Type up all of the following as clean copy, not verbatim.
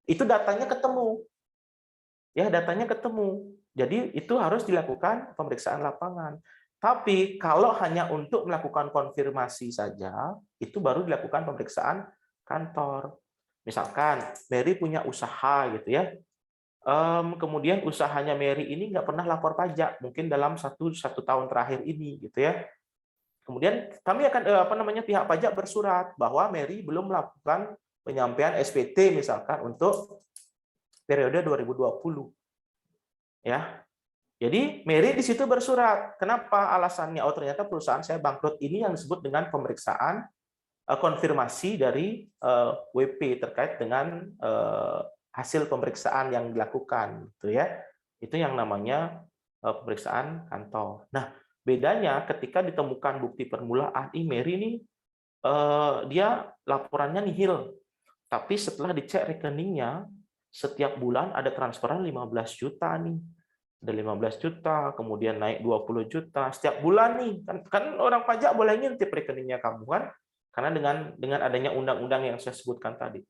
itu datanya ketemu. Ya, datanya ketemu. Jadi itu harus dilakukan pemeriksaan lapangan. Tapi kalau hanya untuk melakukan konfirmasi saja, itu baru dilakukan pemeriksaan kantor. Misalkan Mary punya usaha gitu ya. Kemudian usahanya Mary ini nggak pernah lapor pajak, mungkin dalam satu tahun terakhir ini gitu ya. Kemudian kami akan pihak pajak bersurat bahwa Mary belum melakukan penyampaian SPT misalkan untuk periode 2020. Ya. Jadi Mary di situ bersurat. Kenapa alasannya? Oh, ternyata perusahaan saya bangkrut. Ini yang disebut dengan pemeriksaan konfirmasi dari WP terkait dengan hasil pemeriksaan yang dilakukan gitu ya. Itu yang namanya pemeriksaan kantor. Nah, bedanya ketika ditemukan bukti permulaan, Mary ini dia laporannya nihil. Tapi setelah dicek rekeningnya, setiap bulan ada transferan 15 juta nih. Ada 15 juta, kemudian naik 20 juta setiap bulan nih. Kan orang pajak boleh ngintip rekeningnya kamu kan? Karena dengan adanya undang-undang yang saya sebutkan tadi.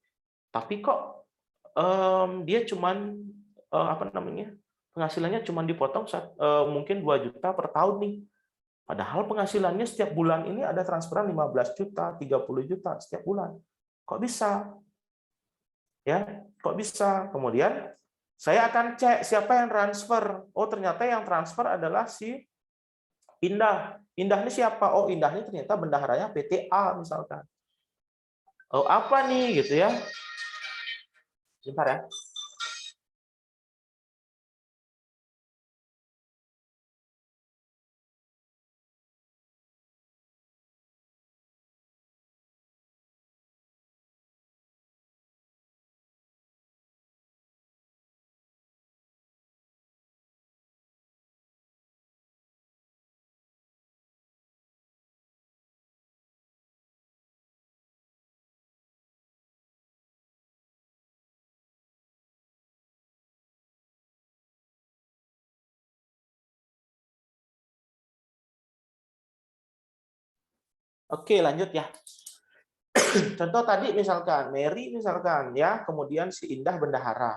Tapi kok dia cuman penghasilannya cuma dipotong mungkin 2 juta per tahun nih. Padahal penghasilannya setiap bulan ini ada transferan 15 juta, 30 juta setiap bulan. Kok bisa? Ya, kok bisa? Kemudian saya akan cek siapa yang transfer. Oh, ternyata yang transfer adalah si Indah. Indah ini siapa? Oh, Indah ini ternyata bendaharanya PTA misalkan. Oh, apa nih gitu ya? Bentar ya. Oke, lanjut ya. Contoh tadi misalkan Mary misalkan ya, kemudian si Indah bendahara.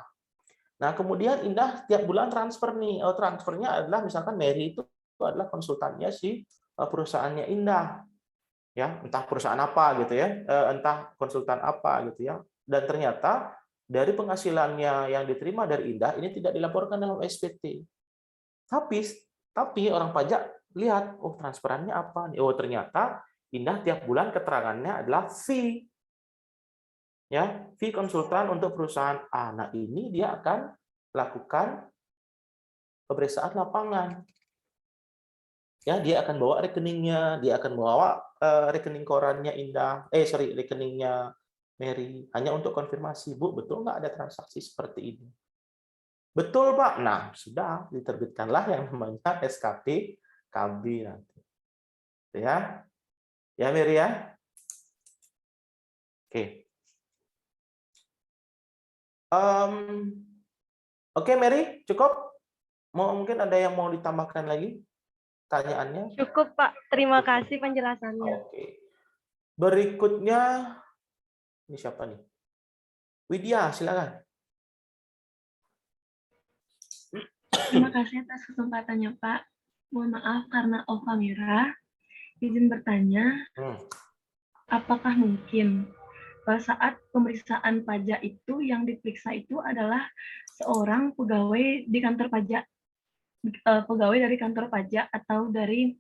Nah, kemudian Indah tiap bulan transfer nih. Oh, transfernya adalah misalkan Mary itu adalah konsultannya si perusahaannya Indah. Ya, entah perusahaan apa gitu ya, entah konsultan apa gitu ya. Dan ternyata dari penghasilannya yang diterima dari Indah ini tidak dilaporkan dalam SPT. Tapi orang pajak lihat, oh transferannya apa nih? Oh, ternyata Indah tiap bulan keterangannya adalah fee. Ya, fee konsultan untuk perusahaan A. Nah, ini dia akan lakukan pemeriksaan lapangan. Ya, dia akan bawa rekeningnya, dia akan bawa rekening korannya Indah, rekeningnya Mary, hanya untuk konfirmasi, Bu, betul nggak ada transaksi seperti ini? Betul, Pak. Nah, sudah diterbitkanlah yang namanya SKP KB nanti. Ya, ya Mary ya. Oke. Oke, Mary, cukup? Mungkin ada yang mau ditambahkan lagi pertanyaannya? Cukup, Pak. Terima kasih penjelasannya. Oke. Berikutnya, ini siapa nih? Widya, silakan. Terima kasih atas kesempatannya, Pak. Mohon maaf karena off kamera. Izin bertanya, apakah mungkin saat pemeriksaan pajak itu yang diperiksa itu adalah seorang pegawai di kantor pajak, pegawai dari kantor pajak atau dari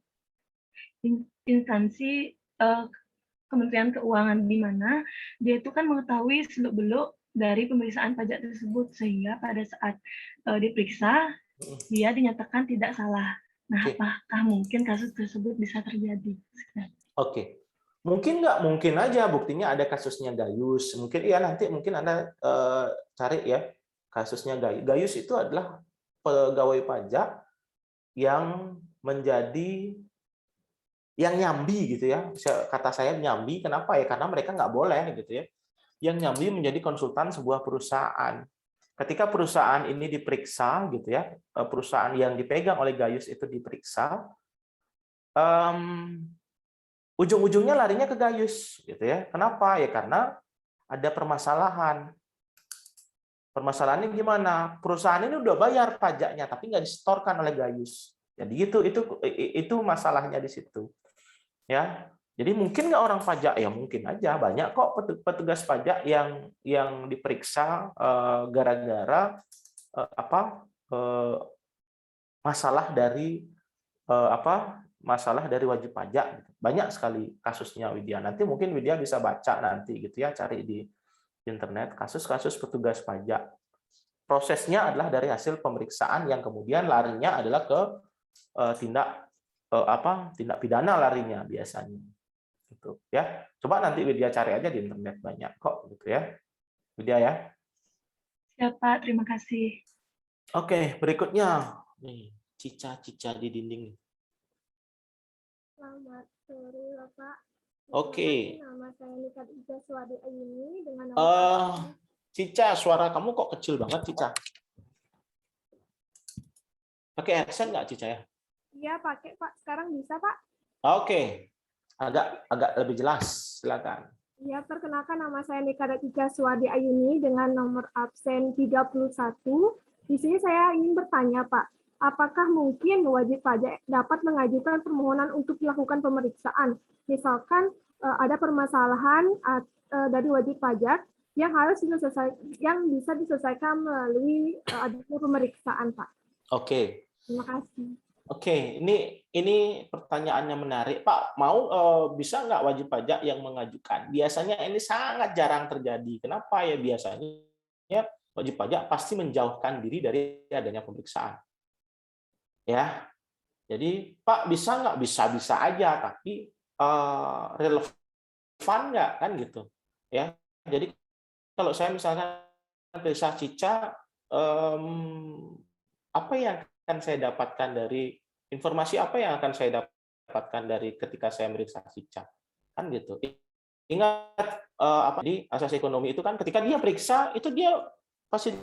instansi Kementerian Keuangan, di mana dia itu kan mengetahui seluk-beluk dari pemeriksaan pajak tersebut, sehingga pada saat diperiksa dia dinyatakan tidak salah. Nah, apakah mungkin kasus tersebut bisa terjadi? Oke. Mungkin nggak, mungkin aja buktinya ada kasusnya Gayus. Mungkin ya nanti mungkin Anda cari ya kasusnya Gayus. Gayus itu adalah pegawai pajak yang menjadi yang nyambi gitu ya. Kata saya nyambi, kenapa ya? Karena mereka nggak boleh gitu ya. Yang nyambi menjadi konsultan sebuah perusahaan. Ketika perusahaan ini diperiksa gitu ya, perusahaan yang dipegang oleh Gayus itu diperiksa, ujung-ujungnya larinya ke Gayus gitu ya. Kenapa? Ya karena ada permasalahan. Permasalahannya gimana? Perusahaan ini udah bayar pajaknya, tapi nggak disetorkan oleh Gayus. Jadi itu masalahnya di situ. Ya, jadi mungkin nggak orang pajak, ya mungkin aja banyak kok petugas pajak yang diperiksa gara-gara masalah dari masalah dari wajib pajak. Banyak sekali kasusnya, Widya. Nanti mungkin Widya bisa baca nanti gitu ya, cari di internet kasus-kasus petugas pajak. Prosesnya adalah dari hasil pemeriksaan yang kemudian larinya adalah ke tindak pidana larinya biasanya. Gitu ya. Coba nanti Widya cari aja di internet, banyak kok gitu ya. Widya ya. Siapa? Terima kasih. Oke, berikutnya nih, cica-cica di dinding. Selamat sore, Bapak. Oke. Nama saya Nika Ija Suwadi Ayuni dengan Cica, suara kamu kok kecil banget, Cica? Pakai headset nggak, Cica ya? Iya, pakai, Pak. Sekarang bisa, Pak? Oke. Agak lebih jelas, silakan. Ya, perkenalkan nama saya Nika Ija Suwadi Ayuni dengan nomor absen 31. Di sini saya ingin bertanya, Pak. Apakah mungkin wajib pajak dapat mengajukan permohonan untuk dilakukan pemeriksaan? Misalkan ada permasalahan dari wajib pajak yang bisa diselesaikan melalui adanya pemeriksaan, Pak. Oke. Terima kasih. Oke, ini pertanyaannya menarik, Pak. Mau bisa nggak wajib pajak yang mengajukan? Biasanya ini sangat jarang terjadi. Kenapa ya? Biasanya wajib pajak pasti menjauhkan diri dari adanya pemeriksaan. Ya, jadi Pak bisa nggak? Bisa aja, tapi relevan nggak kan gitu? Ya, jadi kalau saya misalkan periksa Cica, apa yang akan saya dapatkan dari informasi apa yang akan saya dapatkan dari ketika saya meriksa Cica, kan gitu. Ingat di asas ekonomi itu kan ketika dia periksa itu dia pasti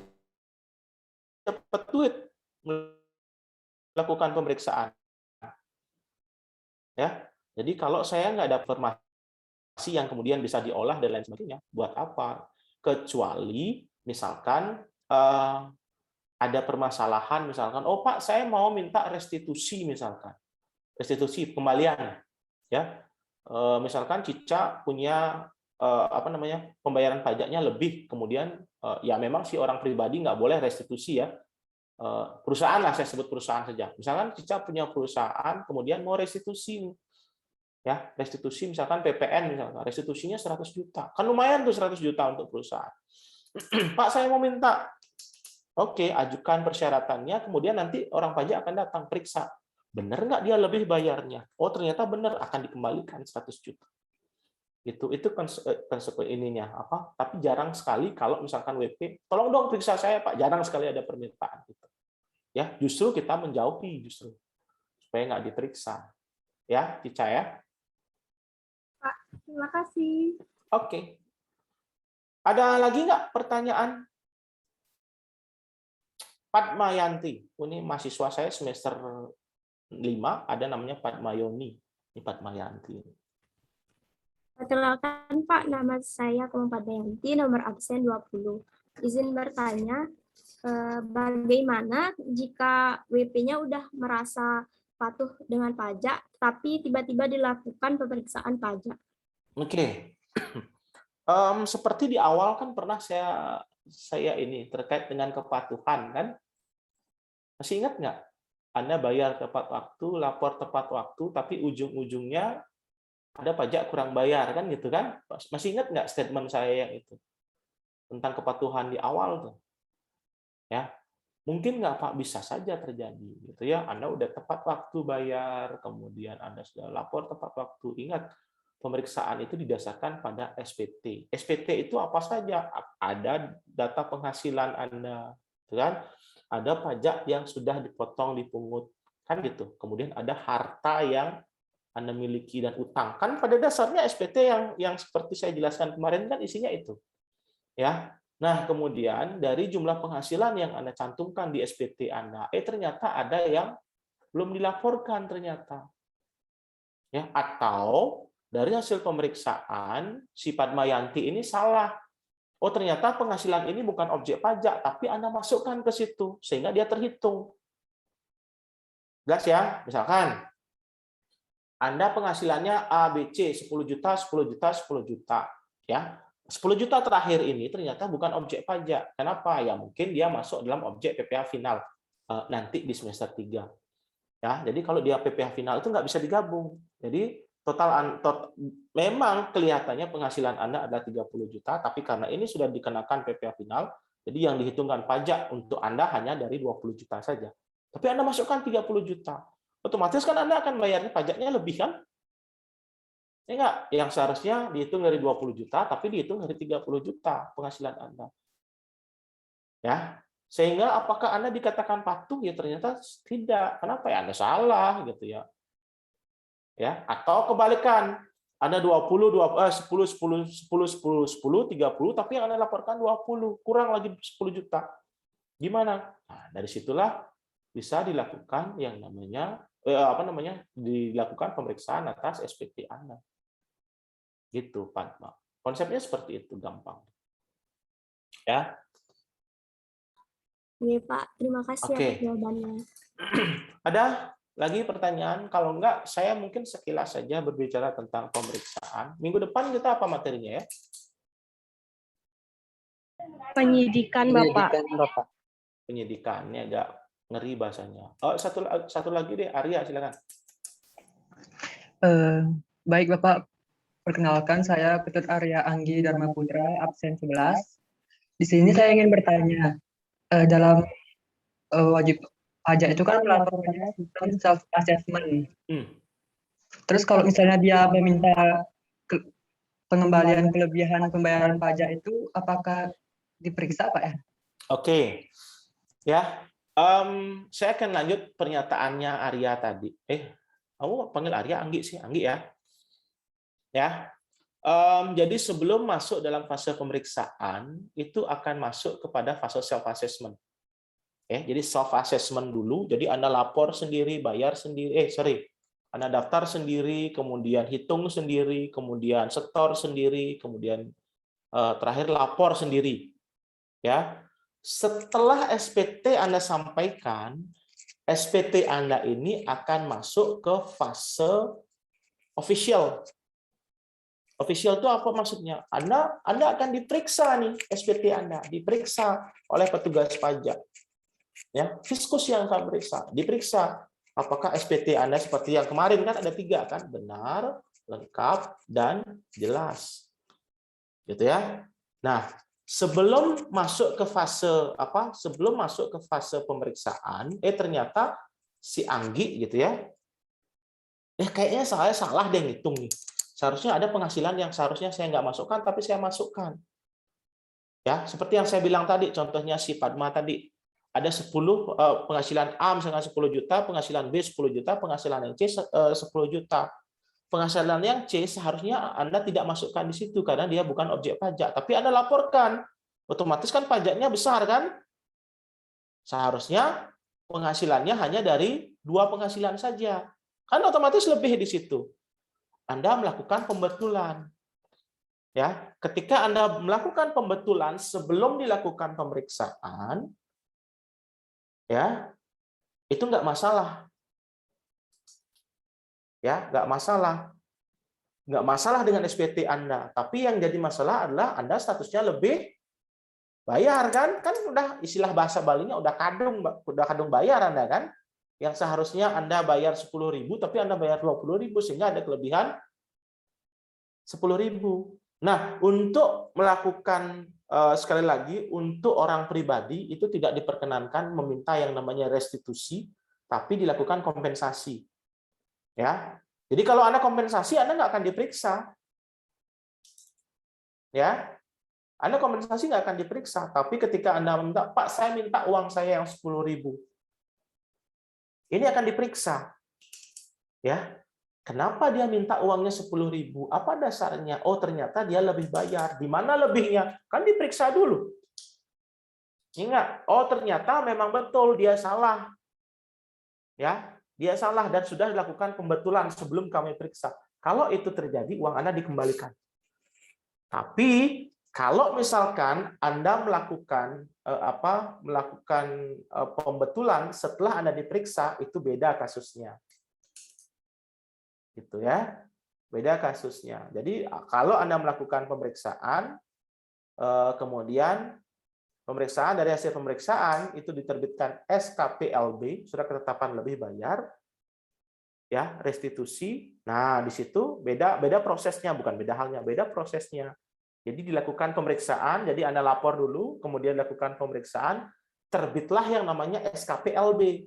dapat duit melakukan pemeriksaan. Ya, jadi kalau saya nggak ada informasi yang kemudian bisa diolah dan lain sebagainya, buat apa? Kecuali misalkan ada permasalahan, misalkan, oh Pak, saya mau minta restitusi, misalkan restitusi kembalian, ya, misalkan Cica punya pembayaran pajaknya lebih, kemudian ya memang si orang pribadi nggak boleh restitusi ya, perusahaan lah, saya sebut perusahaan saja, misalkan Cica punya perusahaan, kemudian mau restitusi, ya restitusi misalkan PPN, misalkan restitusinya 100 juta, kan lumayan tuh 100 juta untuk perusahaan. Pak, saya mau minta. Oke, ajukan persyaratannya, kemudian nanti orang pajak akan datang periksa. Benar nggak dia lebih bayarnya? Oh, ternyata benar, akan dikembalikan 100 juta. Itu konsep ininya apa? Tapi jarang sekali kalau misalkan WP, tolong dong periksa saya, Pak. Jarang sekali ada permintaan gitu. Ya, justru kita menjauhi justru supaya nggak diperiksa. Ya, Cica ya. Pak, terima kasih. Oke. Ada lagi nggak pertanyaan? Padmayanti, ini mahasiswa saya semester 5, ada namanya Padmayoni. Ini Padmayanti. Perkenalkan Pak, nama saya Kumang Padmayanti, nomor absen 20. Izin bertanya, bagaimana jika WP-nya udah merasa patuh dengan pajak, tapi tiba-tiba dilakukan pemeriksaan pajak? Oke. Seperti di awal kan pernah saya ini terkait dengan kepatuhan kan, masih ingat nggak? Anda bayar tepat waktu, lapor tepat waktu, tapi ujung-ujungnya ada pajak kurang bayar kan gitu kan? Masih ingat nggak statement saya yang itu tentang kepatuhan di awal tuh? Ya, mungkin nggak Pak, bisa saja terjadi gitu ya. Anda udah tepat waktu bayar, kemudian Anda sudah lapor tepat waktu. Ingat, pemeriksaan itu didasarkan pada SPT. SPT itu apa saja? Ada data penghasilan Anda, kan? Ada pajak yang sudah dipotong, dipungut, kan gitu. Kemudian ada harta yang Anda miliki dan utang. Kan pada dasarnya SPT yang seperti saya jelaskan kemarin kan isinya itu. Ya. Nah, kemudian dari jumlah penghasilan yang Anda cantumkan di SPT Anda, ternyata ada yang belum dilaporkan ternyata. Ya, atau dari hasil pemeriksaan si Padmayanti ini salah. oh ternyata penghasilan ini bukan objek pajak, tapi Anda masukkan ke situ, sehingga dia terhitung. Jelas ya? Misalkan, Anda penghasilannya A, B, C, 10 juta, 10 juta, 10 juta. Ya, 10 juta terakhir ini ternyata bukan objek pajak. Kenapa? Ya mungkin dia masuk dalam objek PPh final nanti di semester 3. Ya, jadi kalau dia PPh final itu nggak bisa digabung. Jadi memang kelihatannya penghasilan Anda adalah 30 juta, tapi karena ini sudah dikenakan PPh final, jadi yang dihitungkan pajak untuk Anda hanya dari 20 juta saja. Tapi Anda masukkan 30 juta. Otomatis kan Anda akan bayarnya pajaknya lebih kan? Ya enggak? Yang seharusnya dihitung dari 20 juta, tapi dihitung dari 30 juta penghasilan Anda. Ya, sehingga apakah Anda dikatakan patuh? Ya ternyata tidak. Kenapa ya? Anda salah gitu ya. Ya, atau kebalikan. Anda 10, 10, 30, tapi yang Anda laporkan 20, kurang lagi 10 juta. Gimana? Nah, dari situlah bisa dilakukan yang namanya dilakukan pemeriksaan atas SPT Anda. Gitu, Padma. Konsepnya seperti itu, gampang. Ya. Oke, Pak. Terima kasih atas jawabannya. Ada lagi pertanyaan? Kalau enggak, saya mungkin sekilas saja berbicara tentang pemeriksaan. Minggu depan kita apa materinya ya? Penyidikan, Bapak. Penyidikan, ini agak ngeri bahasanya. Oh, satu lagi deh, Arya, silakan. Baik, Bapak. Perkenalkan, saya Ketut Arya Anggi Dharma Putra, absen 11. Di sini saya ingin bertanya, dalam wajib pajak itu kan melaporkannya sistem self-assessment. Terus kalau misalnya dia meminta pengembalian kelebihan pembayaran pajak itu, apakah diperiksa, Pak ya? Oke. Ya, saya akan lanjut pernyataannya Arya tadi. Kamu panggil Arya Anggi sih, Anggi ya. Ya, jadi sebelum masuk dalam fase pemeriksaan itu akan masuk kepada fase self assessment. Jadi self assessment dulu. Jadi Anda lapor sendiri, bayar sendiri. Anda daftar sendiri, kemudian hitung sendiri, kemudian setor sendiri, kemudian terakhir lapor sendiri. Ya, setelah SPT Anda sampaikan, SPT Anda ini akan masuk ke fase official. Official itu apa maksudnya? Anda akan diperiksa nih, SPT Anda diperiksa oleh petugas pajak. Ya, fiskus yang akan diperiksa apakah SPT Anda seperti yang kemarin kan ada 3 kan, benar, lengkap, dan jelas. Gitu ya. Nah, sebelum masuk ke fase pemeriksaan, ternyata si Anggi gitu ya. Kayaknya saya salah deh ngitung nih. Seharusnya ada penghasilan yang seharusnya saya nggak masukkan, tapi saya masukkan. Ya, seperti yang saya bilang tadi, contohnya si Padma tadi. Ada 10 penghasilan A misalnya 10 juta, penghasilan B 10 juta, penghasilan yang C 10 juta. Penghasilan yang C seharusnya Anda tidak masukkan di situ karena dia bukan objek pajak, tapi Anda laporkan. Otomatis kan pajaknya besar kan? Seharusnya penghasilannya hanya dari 2 penghasilan saja. Kan otomatis lebih di situ. Anda melakukan pembetulan. Ya, ketika Anda melakukan pembetulan sebelum dilakukan pemeriksaan, ya, itu nggak masalah. Ya, nggak masalah. Nggak masalah dengan SPT Anda. Tapi yang jadi masalah adalah Anda statusnya lebih bayar kan? Kan udah istilah bahasa Balinya udah kadung bayar Anda kan? Yang seharusnya Anda bayar 10.000 tapi Anda bayar 20.000 sehingga ada kelebihan 10.000. Nah, untuk melakukan sekali lagi untuk orang pribadi itu tidak diperkenankan meminta yang namanya restitusi, tapi dilakukan kompensasi. Ya. Jadi kalau Anda kompensasi Anda nggak akan diperiksa. Ya. Anda kompensasi nggak akan diperiksa, tapi ketika Anda minta, Pak, saya minta uang saya yang 10.000. Ini akan diperiksa. Ya. Kenapa dia minta uangnya 10.000? Apa dasarnya? Oh, ternyata dia lebih bayar. Di mana lebihnya? Kan diperiksa dulu. Ingat, oh ternyata memang betul dia salah. Ya, dia salah dan sudah dilakukan pembetulan sebelum kami periksa. Kalau itu terjadi, uang Anda dikembalikan. Tapi Kalau misalkan Anda melakukan pembetulan setelah Anda diperiksa, itu beda kasusnya. Gitu ya. Beda kasusnya. Jadi kalau Anda melakukan pemeriksaan, kemudian pemeriksaan, dari hasil pemeriksaan itu diterbitkan SKPLB, surat ketetapan lebih bayar, ya, restitusi. Nah, di situ beda prosesnya, bukan beda halnya, beda prosesnya. Jadi dilakukan pemeriksaan, jadi Anda lapor dulu, kemudian dilakukan pemeriksaan, terbitlah yang namanya SKPLB,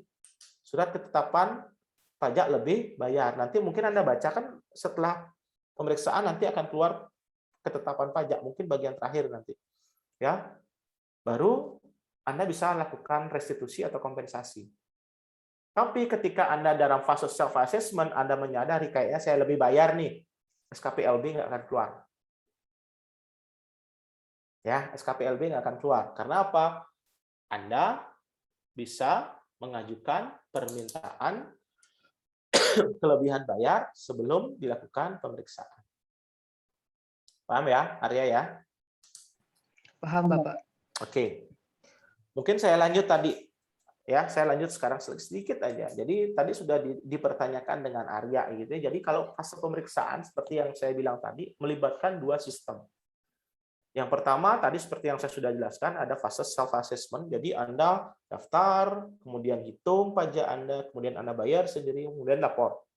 surat ketetapan pajak lebih bayar. Nanti mungkin Anda bacakan setelah pemeriksaan, nanti akan keluar ketetapan pajak, mungkin bagian terakhir nanti. Ya, baru Anda bisa lakukan restitusi atau kompensasi. Tapi ketika Anda dalam fase self-assessment, Anda menyadari kayaknya saya lebih bayar nih, SKPLB nggak akan keluar. Ya, SKPLB nggak akan keluar. Karena apa? Anda bisa mengajukan permintaan kelebihan bayar sebelum dilakukan pemeriksaan. Paham ya, Arya ya? Paham, Bapak. Oke. Mungkin saya lanjut tadi. Ya, saya lanjut sekarang sedikit aja. Jadi tadi sudah dipertanyakan dengan Arya gitu ya. Jadi kalau fase pemeriksaan seperti yang saya bilang tadi melibatkan dua sistem. Yang pertama tadi seperti yang saya sudah jelaskan ada fase self assessment. Jadi Anda daftar, kemudian hitung pajak Anda, kemudian Anda bayar sendiri, kemudian lapor.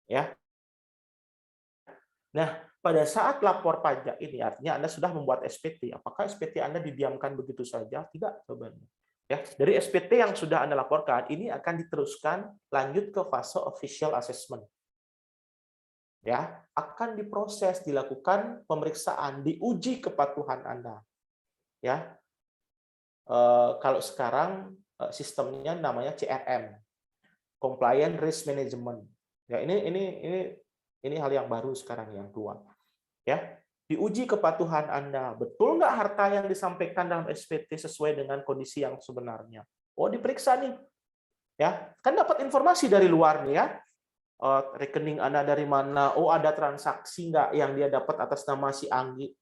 Ya. Nah, pada saat lapor pajak ini artinya Anda sudah membuat SPT. Apakah SPT Anda didiamkan begitu saja? Tidak, jawabannya. Ya, dari SPT yang sudah Anda laporkan ini akan diteruskan lanjut ke fase official assessment. Ya, akan diproses, dilakukan pemeriksaan, diuji kepatuhan Anda. Ya, kalau sekarang sistemnya namanya CRM, Compliance Risk Management. Ya, ini hal yang baru sekarang yang keluar. Ya, diuji kepatuhan Anda. Betul nggak harta yang disampaikan dalam SPT sesuai dengan kondisi yang sebenarnya? Oh, diperiksa nih. Ya, kan dapat informasi dari luar nih ya. Rekening Anda dari mana? Oh, ada transaksi nggak yang dia dapat atas nama si Anggi?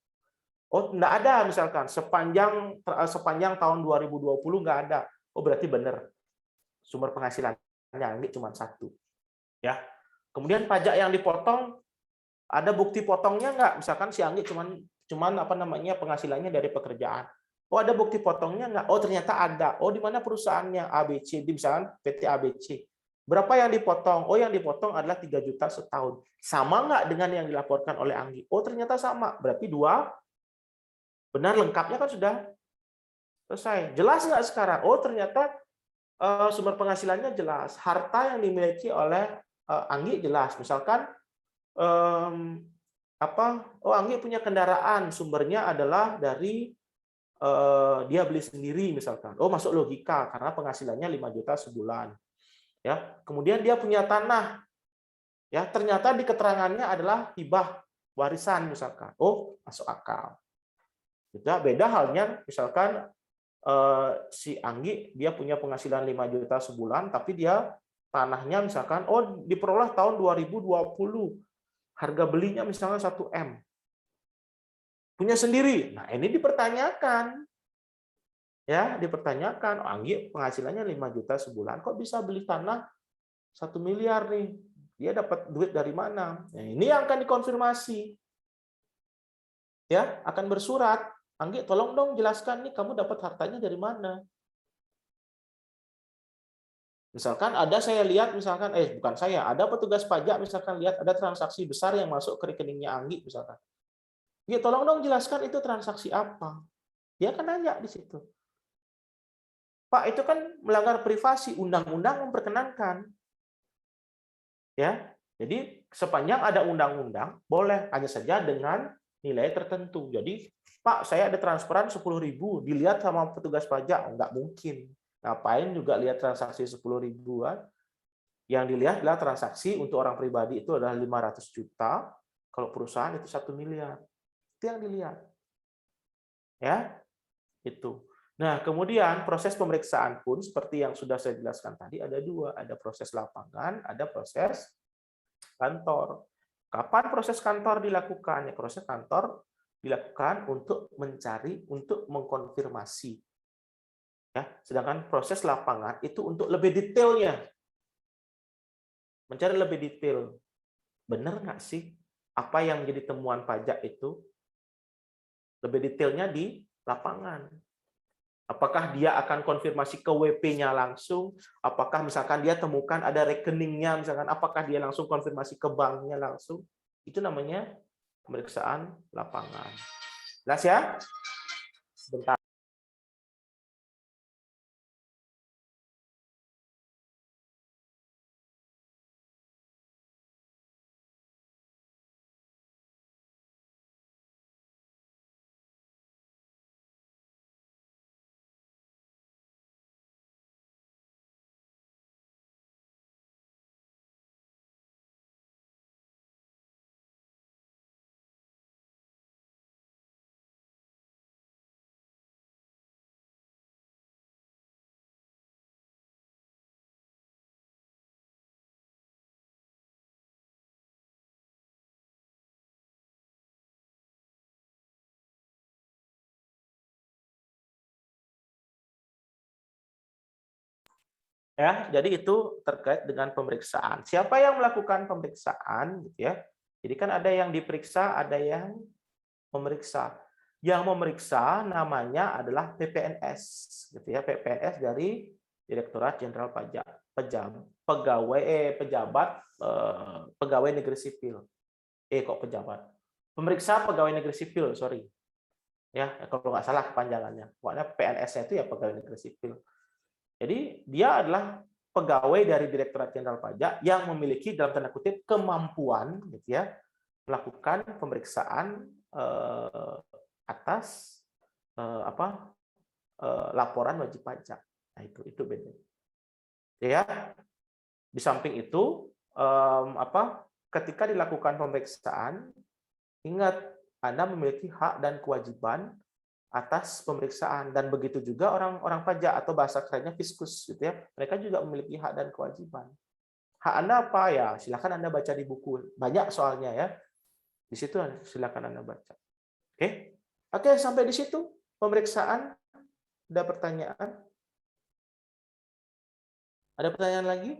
Oh, nggak ada misalkan. Sepanjang tahun 2020 nggak ada. Oh, berarti benar. Sumber penghasilannya Anggi cuma satu. Ya. Kemudian pajak yang dipotong, ada bukti potongnya nggak? Misalkan si Anggi cuman penghasilannya dari pekerjaan. Oh, ada bukti potongnya nggak? Oh, ternyata ada. Oh, di mana perusahaannya? ABC, misalkan PT ABC. Berapa yang dipotong? Oh, yang dipotong adalah 3 juta setahun. Sama nggak dengan yang dilaporkan oleh Anggi? Oh, ternyata sama. Berarti 2. Benar, lengkapnya kan sudah selesai. Jelas nggak sekarang? Oh, ternyata sumber penghasilannya jelas. Harta yang dimiliki oleh Anggi jelas. Misalkan, oh, Anggi punya kendaraan. Sumbernya adalah dari dia beli sendiri misalkan. Oh, masuk logika karena penghasilannya 5 juta sebulan. Ya, kemudian dia punya tanah. Ya, ternyata di keterangannya adalah hibah warisan misalkan. Oh, masuk akal. Beda halnya misalkan si Anggi dia punya penghasilan 5 juta sebulan tapi dia tanahnya misalkan diperoleh tahun 2020. Harga belinya misalnya 1 M. Punya sendiri. Nah, ini dipertanyakan. Ya, dipertanyakan, Anggi penghasilannya 5 juta sebulan, kok bisa beli tanah 1 miliar nih? Dia dapat duit dari mana? Nah, ini yang akan dikonfirmasi. Ya, akan bersurat. Anggi, tolong dong jelaskan nih kamu dapat hartanya dari mana? Misalkan saya lihat misalkan bukan saya, ada petugas pajak misalkan lihat ada transaksi besar yang masuk ke rekeningnya Anggi misalkan. Anggi, tolong dong jelaskan itu transaksi apa? Dia akan nanya di situ. Pak, itu kan melanggar privasi, undang-undang memperkenankan. Ya, jadi sepanjang ada undang-undang boleh, hanya saja dengan nilai tertentu. Jadi, Pak, saya ada transferan 10.000, dilihat sama petugas pajak, nggak mungkin. Ngapain juga lihat transaksi 10.000-an? Yang dilihat adalah transaksi untuk orang pribadi itu adalah 500 juta, kalau perusahaan itu 1 miliar. Itu yang dilihat. Ya, itu. Nah, kemudian proses pemeriksaan pun seperti yang sudah saya jelaskan tadi ada 2, ada proses lapangan, ada proses kantor. Kapan proses kantor dilakukan? Ya, proses kantor dilakukan untuk mencari, untuk mengkonfirmasi. Ya, sedangkan proses lapangan itu untuk lebih detailnya. Mencari lebih detail. Benar nggak sih apa yang jadi temuan pajak itu? Lebih detailnya di lapangan. Apakah dia akan konfirmasi ke WP-nya langsung? Apakah misalkan dia temukan ada rekeningnya, misalkan apakah dia langsung konfirmasi ke banknya langsung? Itu namanya pemeriksaan lapangan. Jelas ya? Bentar. Ya, jadi itu terkait dengan pemeriksaan. Siapa yang melakukan pemeriksaan, gitu ya? Jadi kan ada yang diperiksa, ada yang memeriksa. Yang memeriksa namanya adalah PPNS, gitu ya. PPNS dari Direktorat Jenderal Pajak, pegawai negeri sipil. Kok pejabat? Pemeriksa pegawai negeri sipil, sorry. Ya, kalau nggak salah kepanjangannya. Pokoknya PNS-nya itu ya pegawai negeri sipil. Jadi dia adalah pegawai dari Direktorat Jenderal Pajak yang memiliki dalam tanda kutip kemampuan, gitu ya, melakukan pemeriksaan atas laporan wajib pajak. Nah itu beda. Ya, di samping itu ketika dilakukan pemeriksaan, ingat Anda memiliki hak dan kewajiban atas pemeriksaan, dan begitu juga orang pajak atau bahasa kerennya fiskus, gitu ya. Mereka juga memiliki hak dan kewajiban. Hak Anda apa ya? Silakan Anda baca di buku. Banyak soalnya ya. Di situ silakan Anda baca. Oke, sampai di situ pemeriksaan. Ada pertanyaan? Ada pertanyaan lagi?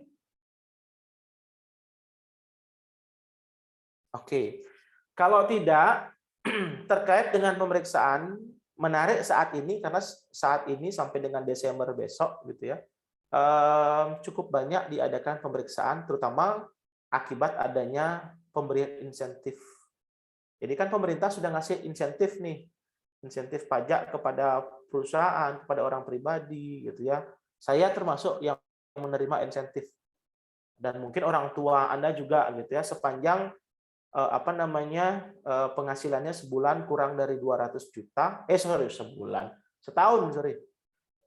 Oke. Kalau tidak, terkait dengan pemeriksaan, menarik saat ini karena saat ini sampai dengan Desember besok, gitu ya, cukup banyak diadakan pemeriksaan, terutama akibat adanya pemberian insentif. Jadi kan pemerintah sudah ngasih insentif nih, insentif pajak kepada perusahaan, kepada orang pribadi, gitu ya. Saya termasuk yang menerima insentif, dan mungkin orang tua Anda juga, gitu ya, sepanjang penghasilannya sebulan kurang dari 200 juta,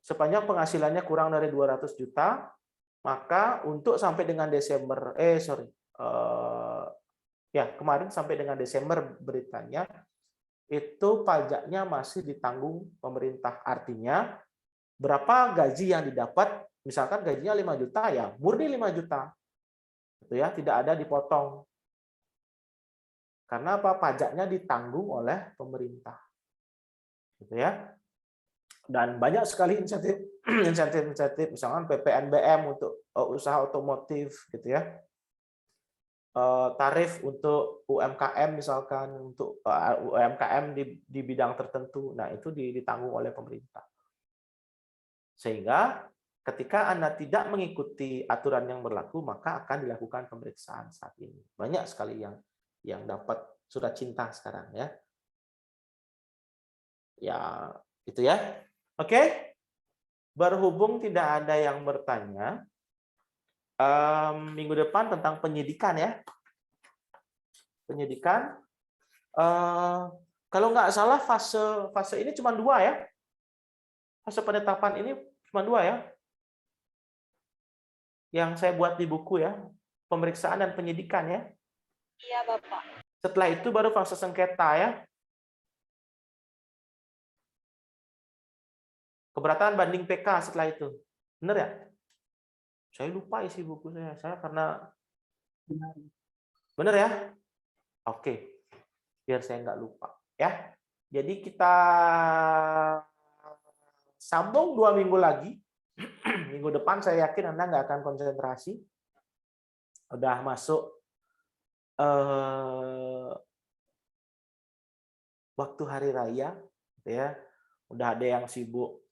sepanjang penghasilannya kurang dari 200 juta, maka untuk sampai dengan Desember, kemarin sampai dengan Desember beritanya, itu pajaknya masih ditanggung pemerintah. Artinya, berapa gaji yang didapat, misalkan gajinya 5 juta, ya murni 5 juta. Gitu ya, tidak ada dipotong. Karena apa? Pajaknya ditanggung oleh pemerintah. Gitu ya. Dan banyak sekali insentif, misalkan PPNBM untuk usaha otomotif, gitu ya. Tarif untuk UMKM misalkan, untuk UMKM di bidang tertentu. Nah, itu ditanggung oleh pemerintah. Sehingga ketika Anda tidak mengikuti aturan yang berlaku, maka akan dilakukan pemeriksaan saat ini. Banyak sekali yang dapat surat cinta sekarang ya. Ya, itu ya. Oke. Berhubung tidak ada yang bertanya, minggu depan tentang penyidikan ya. Penyidikan, kalau nggak salah fase ini cuma 2 ya. Fase penetapan ini cuma 2 ya. Yang saya buat di buku ya. Pemeriksaan dan penyidikan ya. Iya, Bapak. Setelah itu baru fase sengketa ya. Keberatan banding PK setelah itu. Benar ya? Saya lupa isi buku saya karena benar ya? Oke. Biar saya nggak lupa ya. Jadi kita sambung 2 minggu lagi. Minggu depan saya yakin Anda nggak akan konsentrasi. Udah masuk waktu hari raya, ya. Udah ada yang sibuk,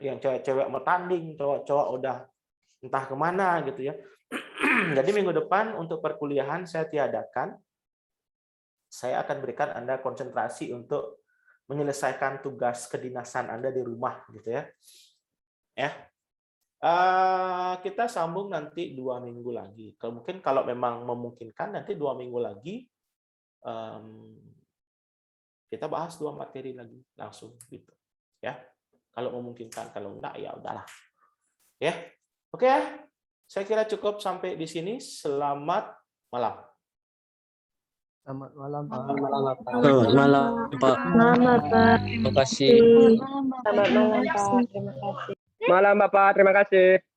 yang cewek-cewek mau tanding, cowok-cowok udah entah kemana gitu ya. Jadi minggu depan untuk perkuliahan saya tiadakan. Saya akan berikan Anda konsentrasi untuk menyelesaikan tugas kedinasan Anda di rumah gitu ya. Ya. Kita sambung nanti 2 minggu lagi. Mungkin kalau memang memungkinkan nanti 2 minggu lagi kita bahas 2 materi lagi langsung gitu. Ya. Kalau memungkinkan, kalau enggak ya udahlah. Ya. Oke ya. Saya kira cukup sampai di sini. Selamat malam. Selamat malam, Pak. Selamat malam, Pak. Selamat, Pak. Terima kasih. Selamat malam, Pak. Terima kasih. Malam, Bapak. Terima kasih.